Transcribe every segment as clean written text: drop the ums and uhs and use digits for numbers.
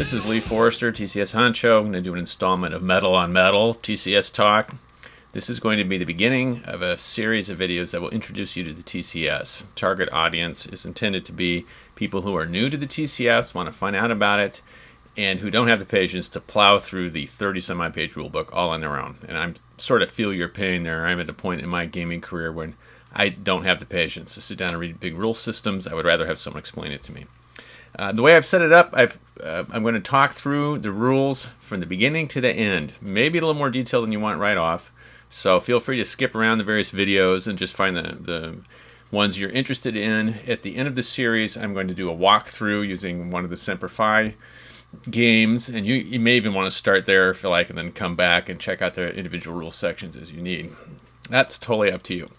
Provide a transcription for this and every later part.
this is Lee Forrester, TCS Honcho. I'm going to do an installment of Metal on Metal, TCS Talk. This is going to be the beginning of a series of videos that will introduce you to the TCS. Target audience is intended to be people who are new to the TCS, want to find out about it, and who don't have the patience to plow through the 30-some-odd page rulebook all on their own. And I'm sort of feel your pain there. I'm at a point in my gaming career when I don't have the patience to sit down and read big rule systems. I would rather have someone explain it to me. The way I've set it up, I'm going to talk through the rules from the beginning to the end. Maybe a little more detail than you want right off. So feel free to skip around the various videos and just find the ones you're interested in. At the end of the series, I'm going to do a walkthrough using one of the Semper Fi games. And you may even want to start there if you like, and then come back and check out the individual rule sections as you need. That's totally up to you.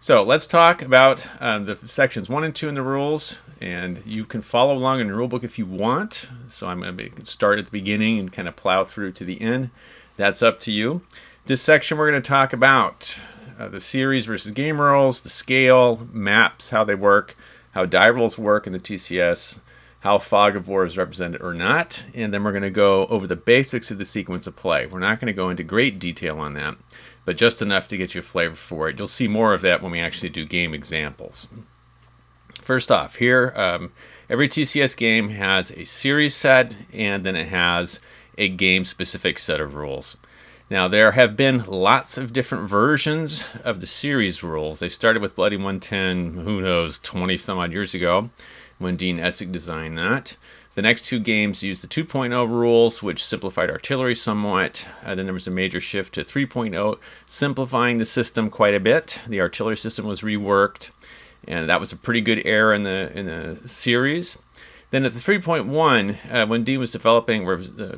So let's talk about the sections 1 and 2 in the rules, and you can follow along in the rulebook if you want. So I'm going to start at the beginning and kind of plow through to the end. That's up to you. This section we're going to talk about the series versus game rules, the scale, maps, how they work, how die rules work in the TCS, how fog of war is represented or not, and then we're going to go over the basics of the sequence of play. We're not going to go into great detail on that, but just enough to get you a flavor for it. You'll see more of that when we actually do game examples. First off, here, every TCS game has a series set, and then it has a game-specific set of rules. Now, there have been lots of different versions of the series rules. They started with Bloody 110, who knows, 20-some-odd years ago, when Dean Essig designed that. The next two games used the 2.0 rules, which simplified artillery somewhat. Then there was a major shift to 3.0, simplifying the system quite a bit. The artillery system was reworked, and that was a pretty good era in the series. Then at the 3.1, when Dean was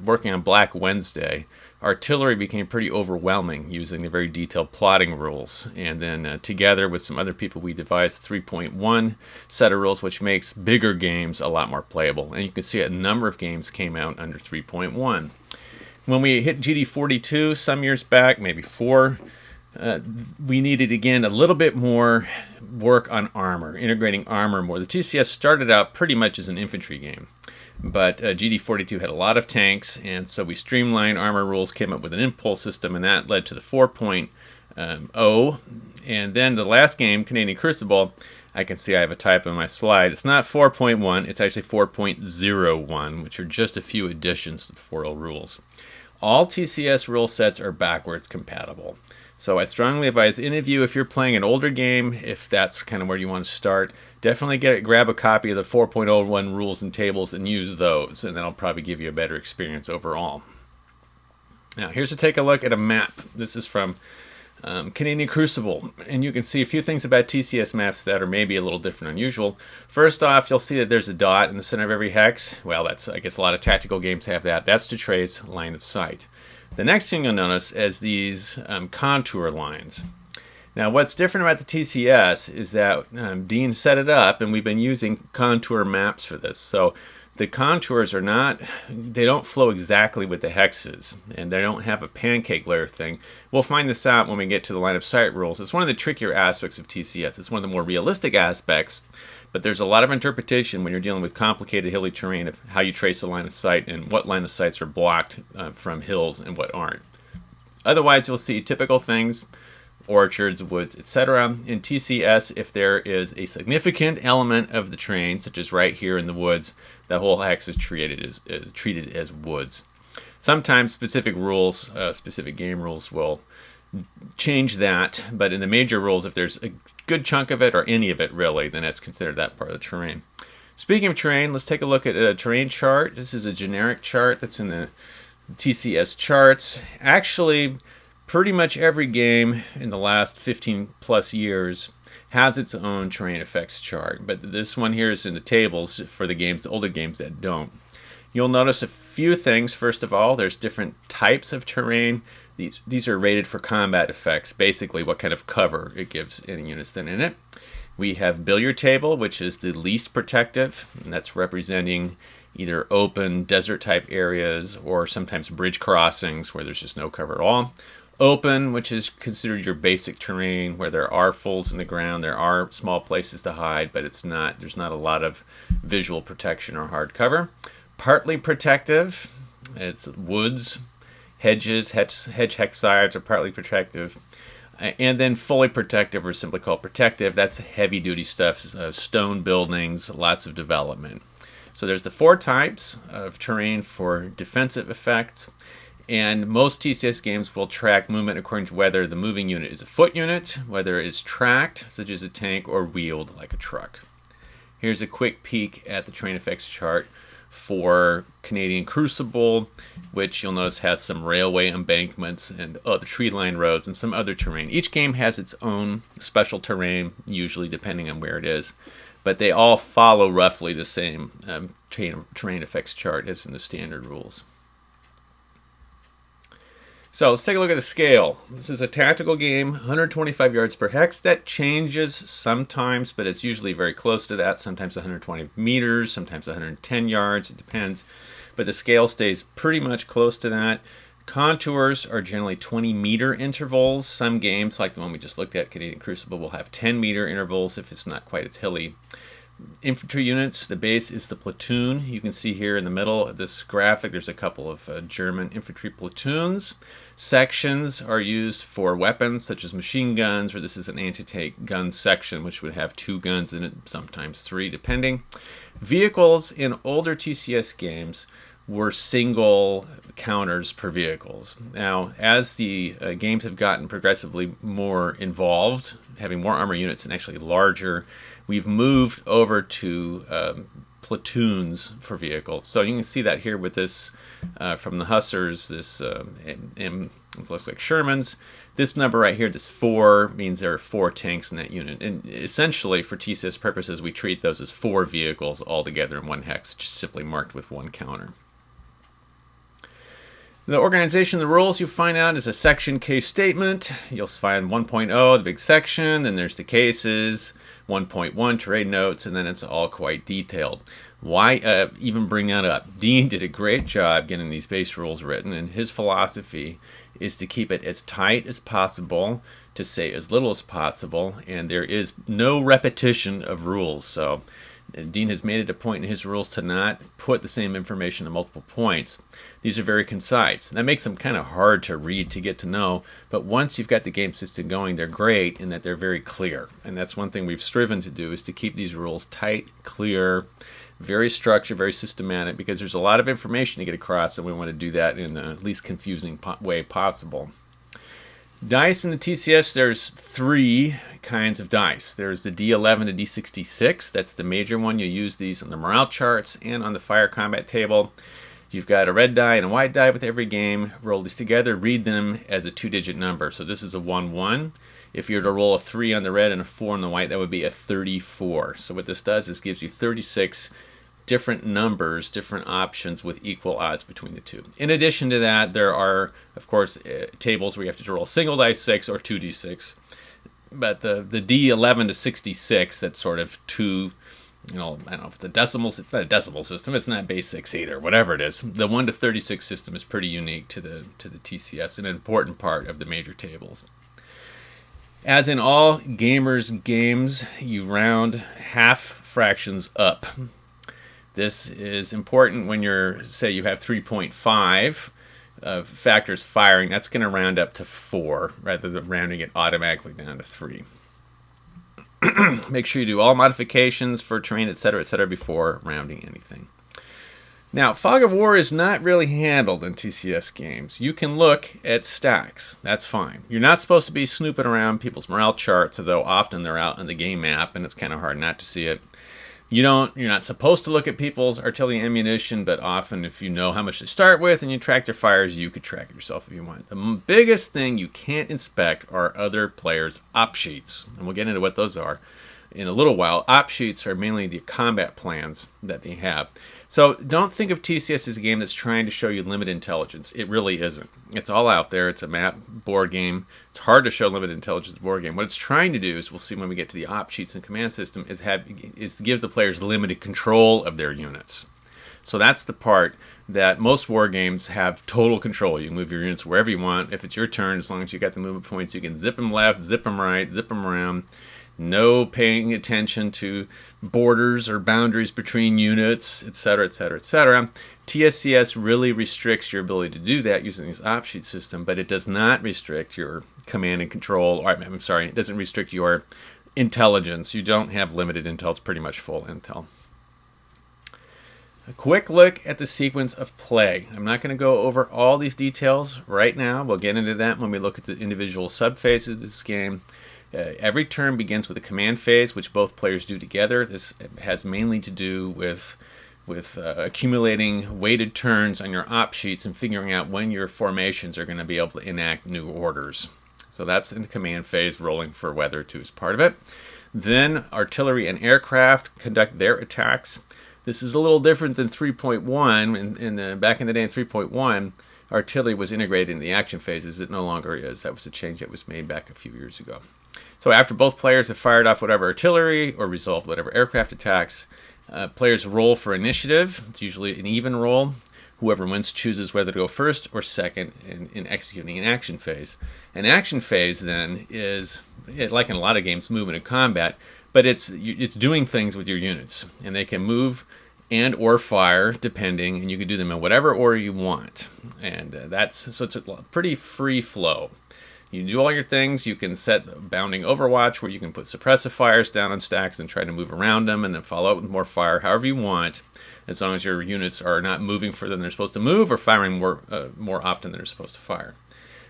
working on Black Wednesday, artillery became pretty overwhelming using the very detailed plotting rules. And then together with some other people, we devised the 3.1 set of rules, which makes bigger games a lot more playable. And you can see a number of games came out under 3.1. When we hit GD42 some years back, maybe 4, we needed, again, a little bit more work on armor, integrating armor more. The TCS started out pretty much as an infantry game, but GD42 had a lot of tanks, and so we streamlined armor rules, came up with an impulse system, and that led to the 4.0. And then the last game, Canadian Crucible, I can see I have a typo on my slide. It's not 4.1, it's actually 4.01, which are just a few additions to the 4.0 rules. All TCS rule sets are backwards compatible. So I strongly advise any of you, if you're playing an older game, if that's kind of where you want to start, definitely grab a copy of the 4.01 rules and tables and use those, and that'll probably give you a better experience overall. Now, here's to take a look at a map. This is from Canadian Crucible, and you can see a few things about TCS maps that are maybe a little different and unusual. First off, you'll see that there's a dot in the center of every hex. Well, that's, I guess a lot of tactical games have that. That's to trace line of sight. The next thing you'll notice is these contour lines. Now, what's different about the TCS is that Dean set it up, and we've been using contour maps for this. So the contours they don't flow exactly with the hexes, and they don't have a pancake layer thing. We'll find this out when we get to the line of sight rules. It's one of the trickier aspects of TCS. It's one of the more realistic aspects, but there's a lot of interpretation when you're dealing with complicated hilly terrain of how you trace the line of sight and what line of sights are blocked from hills and what aren't. Otherwise, you'll see typical things, orchards, woods, etc. In TCS, if there is a significant element of the terrain, such as right here in the woods, the whole hex is treated as woods. Sometimes specific rules, specific game rules will change that, but in the major rules, if there's a good chunk of it, or any of it really, then it's considered that part of the terrain. Speaking of terrain, let's take a look at a terrain chart. This is a generic chart that's in the TCS charts. Actually, pretty much every game in the last 15 plus years has its own terrain effects chart, but this one here is in the tables for the older games that don't. You'll notice a few things. First of all, there's different types of terrain. These are rated for combat effects, basically what kind of cover it gives any units that are in it. We have billiard table, which is the least protective, and that's representing either open desert type areas or sometimes bridge crossings where there's just no cover at all. Open, which is considered your basic terrain where there are folds in the ground, there are small places to hide, but there's not a lot of visual protection or hard cover. partly protective. It's woods, hedges, hedge hexsides are partly protective. And then fully protective, or simply called protective, that's heavy duty stuff, stone buildings, lots of development. So there's the 4 types of terrain for defensive effects. And most TCS games will track movement according to whether the moving unit is a foot unit, whether it's tracked, such as a tank, or wheeled, like a truck. Here's a quick peek at the terrain effects chart for Canadian Crucible, which you'll notice has some railway embankments and other tree-lined roads and some other terrain. Each game has its own special terrain, usually depending on where it is, but they all follow roughly the same terrain effects chart as in the standard rules. So let's take a look at the scale. This is a tactical game, 125 yards per hex. That changes sometimes, but it's usually very close to that. Sometimes 120 meters, sometimes 110 yards. It depends. But the scale stays pretty much close to that. Contours are generally 20-meter intervals. Some games, like the one we just looked at, Canadian Crucible, will have 10-meter intervals if it's not quite as hilly. Infantry units, the base is the platoon. You can see here in the middle of this graphic there's a couple of German infantry platoons. Sections are used for weapons such as machine guns, or this is an anti-tank gun section which would have 2 guns in it, sometimes 3 depending. Vehicles in older TCS games were single counters per vehicles. Now, as the games have gotten progressively more involved, having more armor units and actually larger, we've moved over to platoons for vehicles. So you can see that here with this from the Hussars, this it looks like Shermans. This number right here, this 4, means there are 4 tanks in that unit. And essentially, for TCS purposes, we treat those as 4 vehicles all together in one hex, just simply marked with 1 counter. The organization, the rules you find out is a section case statement. You'll find 1.0, the big section, then there's the cases, 1.1, terrain notes, and then it's all quite detailed. Why even bring that up? Dean did a great job getting these base rules written, and his philosophy is to keep it as tight as possible, to say as little as possible, and there is no repetition of rules. So Dean has made it a point in his rules to not put the same information in multiple points. These are very concise. That makes them kind of hard to read, to get to know, but once you've got the game system going, they're great in that they're very clear. And that's one thing we've striven to do, is to keep these rules tight, clear, very structured, very systematic, because there's a lot of information to get across, and we want to do that in the least confusing way possible. Dice in the TCS, there's 3 kinds of dice. There's the D11 to D66. That's the major one. You use these on the morale charts and on the fire combat table. You've got a red die and a white die with every game. Roll these together. Read them as a 2-digit number. So this is a 1-1. If you were to roll a 3 on the red and a 4 on the white, that would be a 34. So what this does is gives you 36 different numbers, different options with equal odds between the two. In addition to that, there are, of course, tables where you have to roll single dice 6 or 2d6. But the D11 to 66, that's sort of 2, I don't know if it's a decimal, it's not a decimal system, it's not base 6 either, whatever it is. The 1 to 36 system is pretty unique to the TCS, an important part of the major tables. As in all gamers' games, you round half fractions up. This is important when you're, say you have 3.5 factors firing. That's going to round up to 4 rather than rounding it automatically down to 3. Make sure you do all modifications for terrain, etc., before rounding anything. Now, Fog of War is not really handled in TCS games. You can look at stacks. That's fine. You're not supposed to be snooping around people's morale charts, although often they're out on the game map, and it's kind of hard not to see it. You're not supposed to look at people's artillery ammunition, but often if you know how much they start with and you track their fires, you could track it yourself if you want. The biggest thing you can't inspect are other players' op sheets, and we'll get into what those are in a little while. Op sheets are mainly the combat plans that they have. So don't think of TCS as a game that's trying to show you limited intelligence. It really isn't. It's all out there. It's a map board game. It's hard to show limited intelligence board game. What it's trying to do, is we'll see when we get to the op sheets and command system, is to give the players limited control of their units. So that's the part that most war games have total control. You can move your units wherever you want. If it's your turn, as long as you got the movement points, you can zip them left, zip them right, zip them around. no paying attention to borders or boundaries between units, etc., etc., etc. TCS really restricts your ability to do that using this opsheet system, but it does not restrict your command and control, or I'm sorry, it doesn't restrict your intelligence. You don't have limited intel, it's pretty much full intel. A quick look at the sequence of play. I'm not going to go over all these details right now. We'll get into that when we look at the individual subphases of this game. Every turn begins with a command phase, which both players do together. This has mainly to do with accumulating weighted turns on your op sheets and figuring out when your formations are going to be able to enact new orders. So that's in the command phase. Rolling for weather too is part of it. Then artillery and aircraft conduct their attacks. This is a little different than 3.1. Back in the day in 3.1, artillery was integrated in the action phases. It no longer is. That was a change that was made back a few years ago. So after both players have fired off whatever artillery or resolved whatever aircraft attacks, players roll for initiative. It's usually an even roll. Whoever wins chooses whether to go first or second in executing an action phase. An action phase then is, like in a lot of games, movement and combat, but it's doing things with your units, and they can move and or fire depending, and you can do them in whatever order you want. And so it's a pretty free flow. You do all your things. You can set bounding overwatch where you can put suppressive fires down on stacks and try to move around them and then follow up with more fire however you want, as long as your units are not moving further than they're supposed to move or firing more often than they're supposed to fire.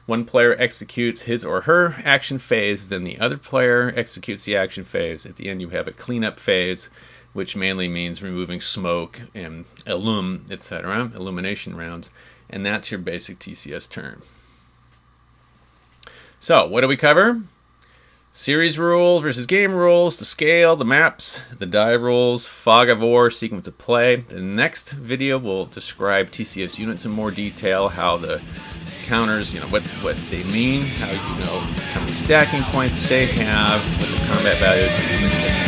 One player executes his or her action phase, then the other player executes the action phase. At the end, you have a cleanup phase, which mainly means removing smoke and illumination rounds, and that's your basic TCS turn. So, what do we cover? Series rules versus game rules, the scale, the maps, the die rules, fog of war, sequence of play. The next video will describe TCS units in more detail, how the counters, what they mean, how how many stacking points they have, what the combat values, etc.